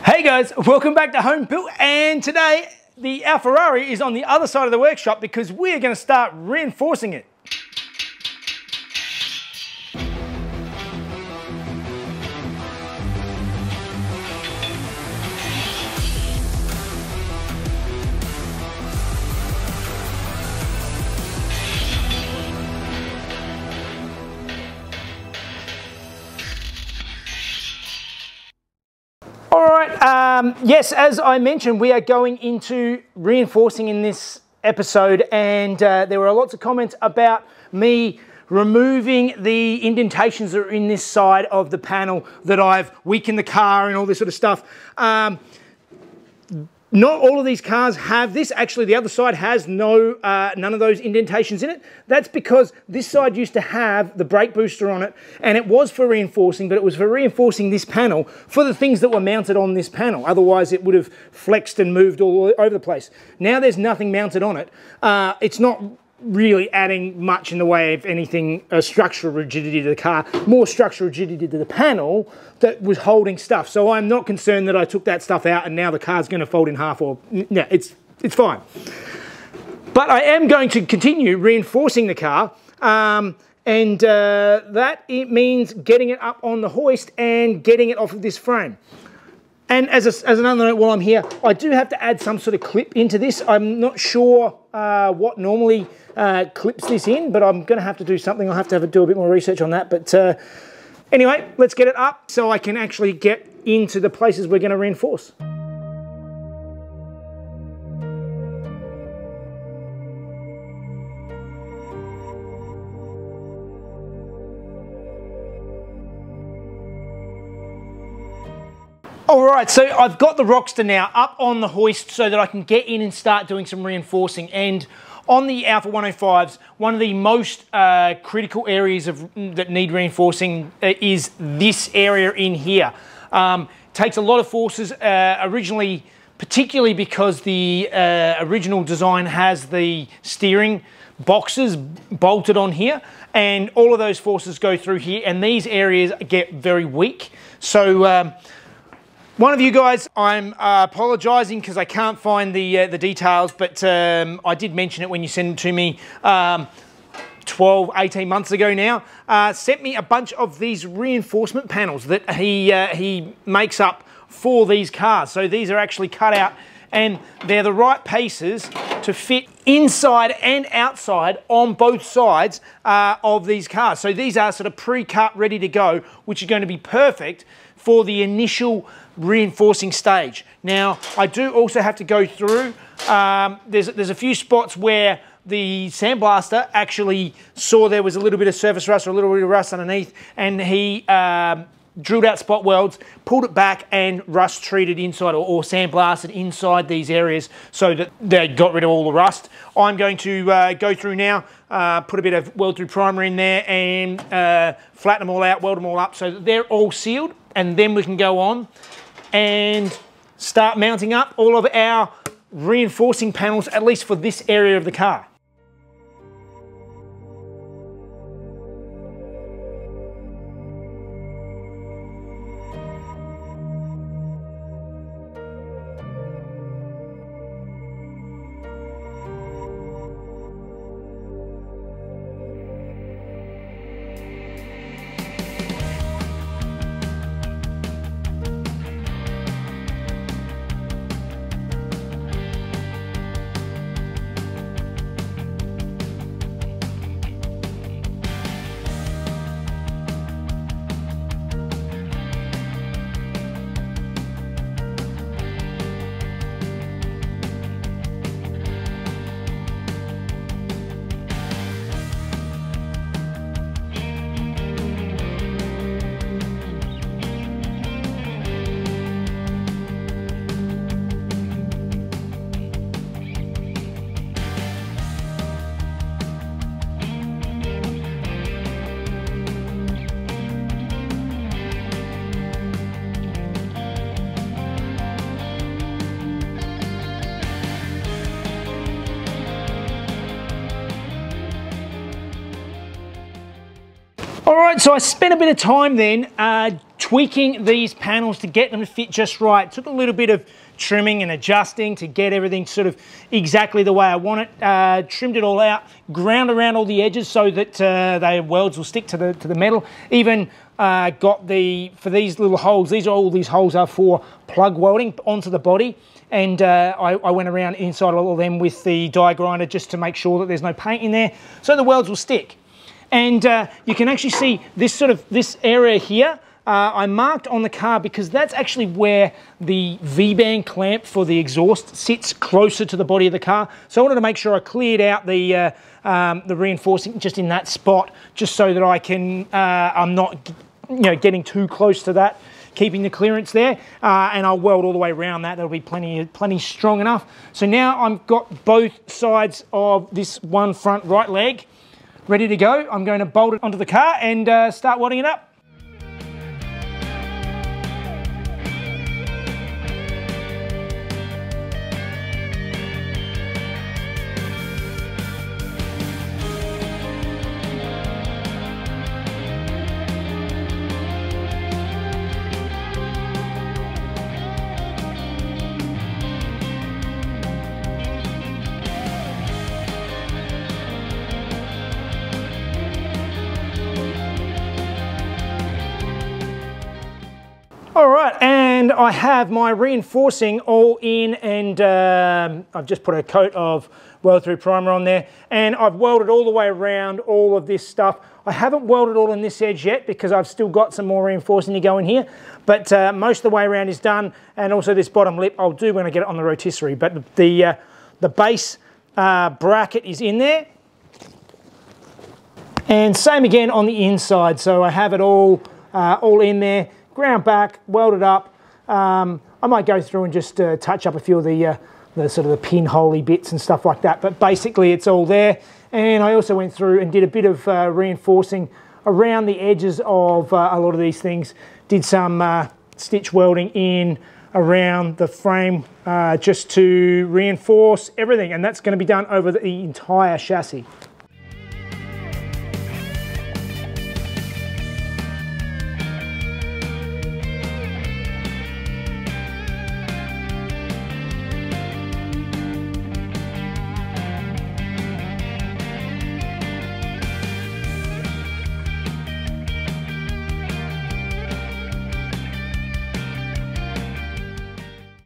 Hey guys, welcome back to Home Built, and today the Alfarrari is on the other side of the workshop because we're going to start reinforcing it. Alright, yes, as I mentioned, we are going into reinforcing in this episode, and there were lots of comments about me removing the indentations that are in this side of the panel that I've weakened the car and all this sort of stuff. Not all of these cars have this. Actually, the other side has none of those indentations in it. That's because this side used to have the brake booster on it, and it was for reinforcing, but it was for reinforcing this panel for the things that were mounted on this panel. Otherwise, it would have flexed and moved all over the place. Now there's nothing mounted on it. It's not really adding much in the way of anything, structural rigidity to the car, more structural rigidity to the panel that was holding stuff. So I'm not concerned that I took that stuff out and now the car's going to fold in half, or yeah, it's fine. But I am going to continue reinforcing the car, and that it means getting it up on the hoist and getting it off of this frame. And as another note while I'm here, I do have to add some sort of clip into this. I'm not sure what normally clips this in, but I'm going to have to do something. I'll have to do a bit more research on that. But anyway, let's get it up so I can actually get into the places we're going to reinforce. Alright, so I've got the Rockster now up on the hoist so that I can get in and start doing some reinforcing. And on the Alfa 105s, one of the most critical areas that need reinforcing is this area in here. Takes a lot of forces, originally, particularly because the original design has the steering boxes bolted on here, and all of those forces go through here, and these areas get very weak. So one of you guys, I'm apologising because I can't find the details, but I did mention it when you sent it to me 12, 18 months ago now. Sent me a bunch of these reinforcement panels that he makes up for these cars. So these are actually cut out, and they're the right pieces to fit inside and outside on both sides of these cars. So these are sort of pre-cut, ready to go, which are going to be perfect for the initial reinforcing stage. Now, I do also have to go through, there's a few spots where the sandblaster actually saw there was a little bit of surface rust or a little bit of rust underneath, and he drilled out spot welds, pulled it back, and rust treated inside, or sandblasted inside these areas so that they got rid of all the rust. I'm going to go through now, put a bit of weld through primer in there, and flatten them all out, weld them all up so that they're all sealed, and then we can go on and start mounting up all of our reinforcing panels, at least for this area of the car. All right, so I spent a bit of time then tweaking these panels to get them to fit just right. Took a little bit of trimming and adjusting to get everything sort of exactly the way I want it. Trimmed it all out, ground around all the edges so that the welds will stick to the metal. Even got for these little holes, all these holes are for plug welding onto the body. And I went around inside all of them with the die grinder just to make sure that there's no paint in there, so the welds will stick. And you can actually see this area here. I marked on the car because that's actually where the V-band clamp for the exhaust sits, closer to the body of the car. So I wanted to make sure I cleared out the reinforcing just in that spot, just so that I can, I'm not, getting too close to that, keeping the clearance there, and I'll weld all the way around that. That'll be plenty strong enough. So now I've got both sides of this one front right leg ready to go. I'm going to bolt it onto the car and start welding it up. All right, and I have my reinforcing all in, and I've just put a coat of weld-through primer on there, and I've welded all the way around all of this stuff. I haven't welded all in this edge yet because I've still got some more reinforcing to go in here, but most of the way around is done, and also this bottom lip I'll do when I get it on the rotisserie. But the base bracket is in there, and same again on the inside. So I have it all in there. Ground back, welded up. I might go through and just touch up a few of the sort of the pinhole-y bits and stuff like that, but basically it's all there. And I also went through and did a bit of reinforcing around the edges of a lot of these things. Did some stitch welding in around the frame just to reinforce everything, and that's going to be done over the entire chassis.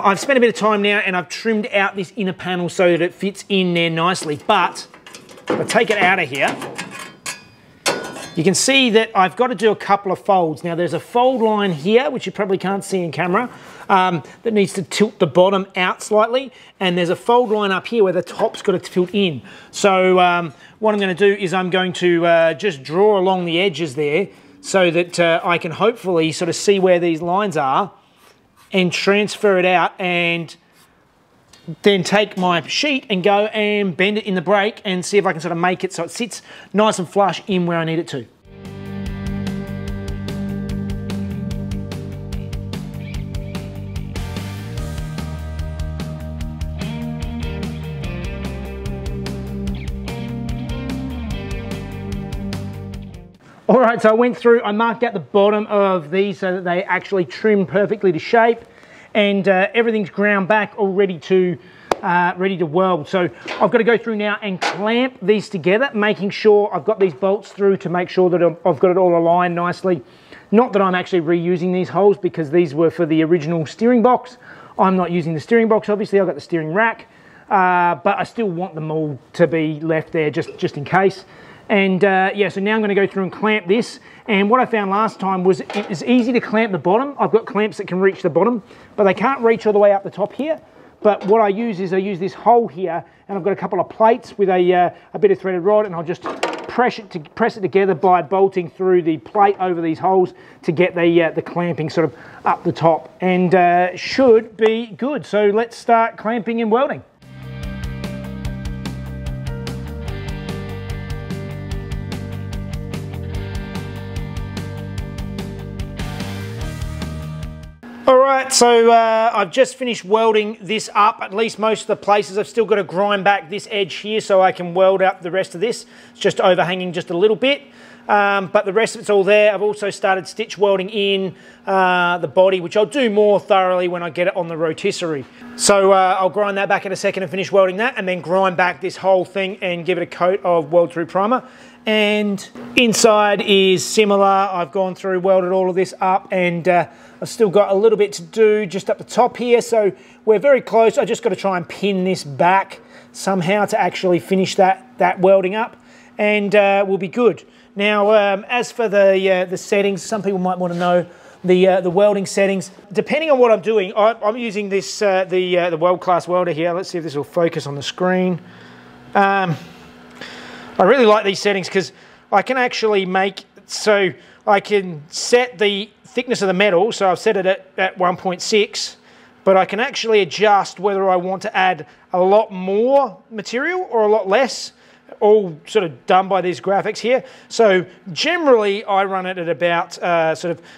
I've spent a bit of time now and I've trimmed out this inner panel so that it fits in there nicely, but if I take it out of here, you can see that I've got to do a couple of folds. Now there's a fold line here, which you probably can't see in camera, that needs to tilt the bottom out slightly, and there's a fold line up here where the top's got to tilt in. So what I'm going to do is I'm going to just draw along the edges there so that I can hopefully sort of see where these lines are, and transfer it out, and then take my sheet and go and bend it in the brake and see if I can sort of make it so it sits nice and flush in where I need it to. All right, so I went through, I marked out the bottom of these so that they actually trim perfectly to shape, and everything's ground back, all ready to weld. So I've got to go through now and clamp these together, making sure I've got these bolts through to make sure that I've got it all aligned nicely. Not that I'm actually reusing these holes, because these were for the original steering box. I'm not using the steering box, obviously. I've got the steering rack, but I still want them all to be left there just in case. And yeah, so now I'm going to go through and clamp this. And what I found last time was it's easy to clamp the bottom. I've got clamps that can reach the bottom, but they can't reach all the way up the top here. But what I use is I use this hole here, and I've got a couple of plates with a bit of threaded rod, and I'll just press it together by bolting through the plate over these holes to get the clamping sort of up the top, and should be good. So let's start clamping and welding. All right, so I've just finished welding this up, at least most of the places. I've still got to grind back this edge here so I can weld up the rest of this. It's just overhanging just a little bit. but the rest of it's all there. I've also started stitch welding in the body, which I'll do more thoroughly when I get it on the rotisserie. So I'll grind that back in a second and finish welding that, and then grind back this whole thing and give it a coat of weld through primer. And inside is similar. I've gone through, welded all of this up, and I've still got a little bit to do just up the top here, so we're very close. I just got to try and pin this back somehow to actually finish that welding up, and we'll be good. Now, as for the settings, some people might want to know the welding settings. Depending on what I'm doing, I'm using this the World Class welder here. Let's see if this will focus on the screen. I really like these settings because I can actually so I can set the thickness of the metal, so I've set it at 1.6, but I can actually adjust whether I want to add a lot more material or a lot less, all sort of done by these graphics here. So generally I run it at about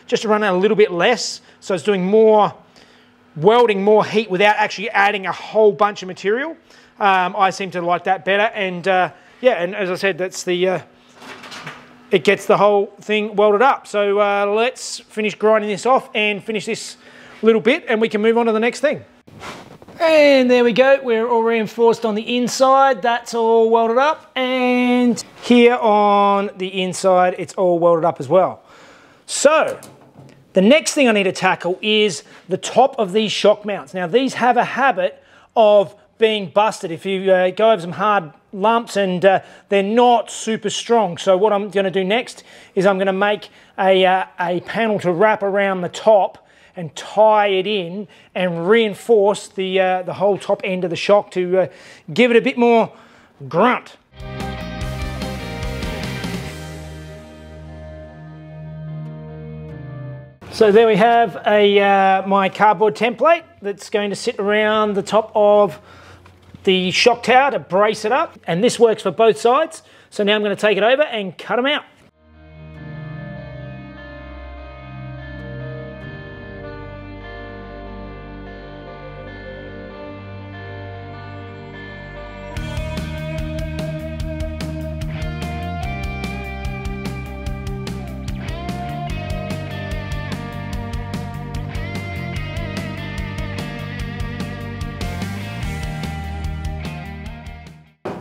just run it a little bit less, so it's doing more welding, more heat without actually adding a whole bunch of material. I seem to like that better, and yeah, and as I said, that's it gets the whole thing welded up. So let's finish grinding this off and finish this little bit, and we can move on to the next thing. And there we go, we're all reinforced on the inside, that's all welded up, and here on the inside it's all welded up as well. So the next thing I need to tackle is the top of these shock mounts. Now these have a habit of being busted if you go over some hard lumps, and they're not super strong. So what I'm going to do next is I'm going to make a panel to wrap around the top and tie it in and reinforce the whole top end of the shock to give it a bit more grunt. So there we have my cardboard template that's going to sit around the top of the shock tower to brace it up, and this works for both sides. So now I'm going to take it over and cut them out.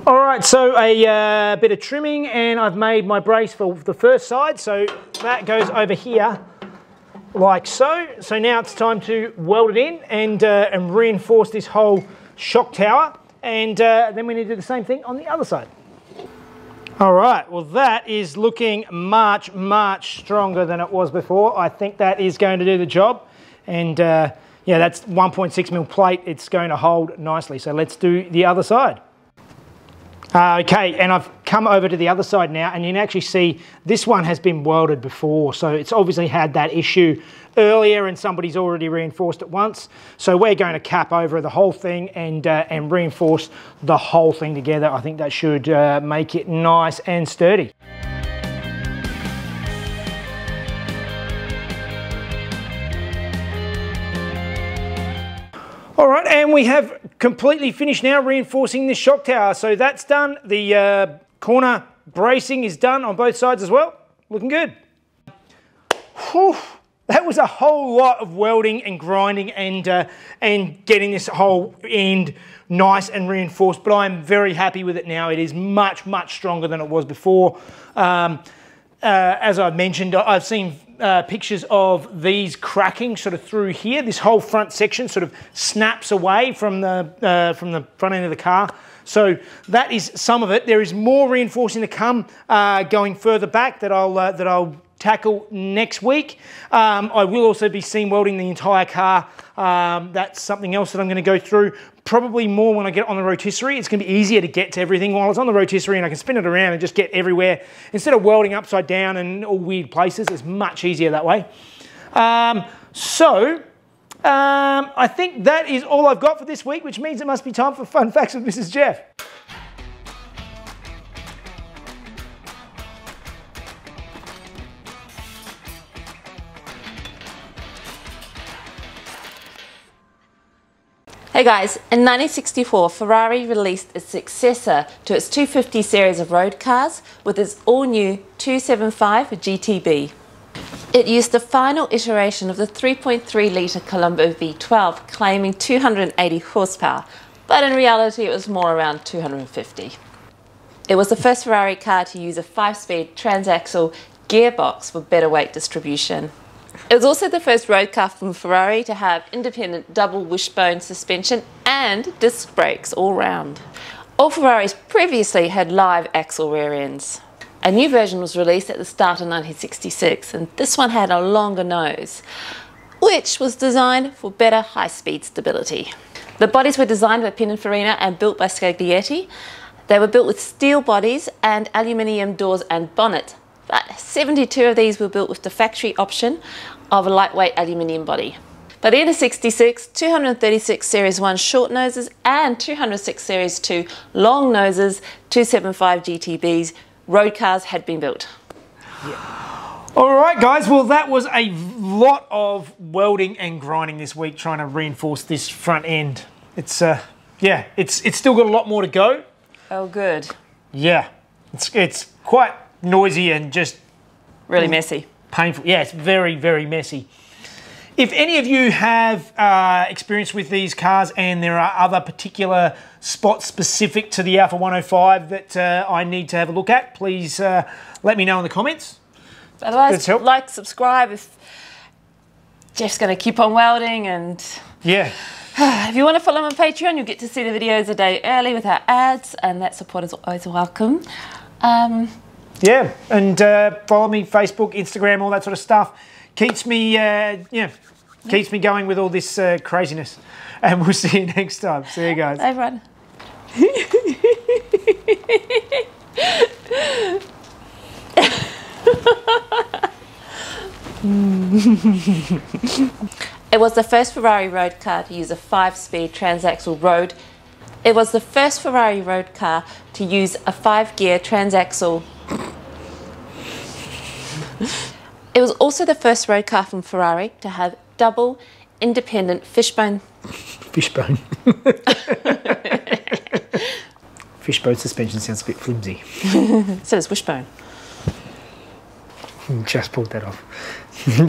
All right, so a bit of trimming, and I've made my brace for the first side. So that goes over here like so. So now it's time to weld it in and reinforce this whole shock tower. And then we need to do the same thing on the other side. All right, well that is looking much, much stronger than it was before. I think that is going to do the job. And yeah, that's 1.6mm plate. It's going to hold nicely. So let's do the other side. Okay, and I've come over to the other side now, and you can actually see this one has been welded before, so it's obviously had that issue earlier and somebody's already reinforced it once. So we're going to cap over the whole thing and reinforce the whole thing together. I think that should make it nice and sturdy. All right, and we have completely finished now reinforcing this shock tower. So that's done. The corner bracing is done on both sides as well. Looking good. Whew, that was a whole lot of welding and grinding and getting this whole end nice and reinforced, but I'm very happy with it now. It is much, much stronger than it was before. As I mentioned, I've seen pictures of these cracking sort of through here. This whole front section sort of snaps away from the front end of the car. So that is some of it. There is more reinforcing to come going further back that I'll tackle next week. I will also be seam welding the entire car. That's something else that I'm going to go through. Probably more when I get on the rotisserie. It's going to be easier to get to everything while it's on the rotisserie, and I can spin it around and just get everywhere. Instead of welding upside down and all weird places, it's much easier that way. I think that is all I've got for this week, which means it must be time for Fun Facts with Mrs. Jeff. Hey guys, in 1964, Ferrari released its successor to its 250 series of road cars with its all-new 275 GTB. It used the final iteration of the 3.3-litre Colombo V12, claiming 280 horsepower, but in reality it was more around 250. It was the first Ferrari car to use a 5-speed transaxle gearbox for better weight distribution. It was also the first road car from Ferrari to have independent double wishbone suspension and disc brakes all round. All Ferraris previously had live axle rear ends. A new version was released at the start of 1966, and this one had a longer nose, which was designed for better high-speed stability. The bodies were designed by Pininfarina and built by Scaglietti. They were built with steel bodies and aluminium doors and bonnet, but 72 of these were built with the factory option of a lightweight aluminium body. By the end of 66, 236 Series 1 short noses and 206 Series 2 long noses 275 GTBs road cars had been built. Yeah. All right, guys. Well, that was a lot of welding and grinding this week trying to reinforce this front end. It's yeah, it's still got a lot more to go. Oh, good. Yeah, it's quite noisy and just really messy. Painful. Yeah, it's very, very messy. If any of you have experience with these cars and there are other particular spots specific to the Alfa 105 that I need to have a look at, please let me know in the comments. Otherwise, like, subscribe if Jeff's going to keep on welding. And yeah. If you want to follow him on Patreon, you'll get to see the videos a day early without ads, and that support is always welcome. Yeah, and follow me, Facebook, Instagram, all that sort of stuff. Keeps me, keeps me going with all this craziness. And we'll see you next time. See you guys. Bye, everyone. It was the first Ferrari road car to use a 5-speed transaxle road. It was the first Ferrari road car to use a 5-gear transaxle. It was also the first road car from Ferrari to have double independent fishbone. Fishbone. Fishbone suspension sounds a bit flimsy. So does wishbone. Just pulled that off.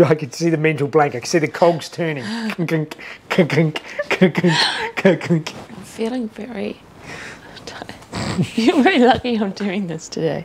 I could see the mental blank. I could see the cogs turning. I'm feeling very tired. You're very lucky I'm doing this today.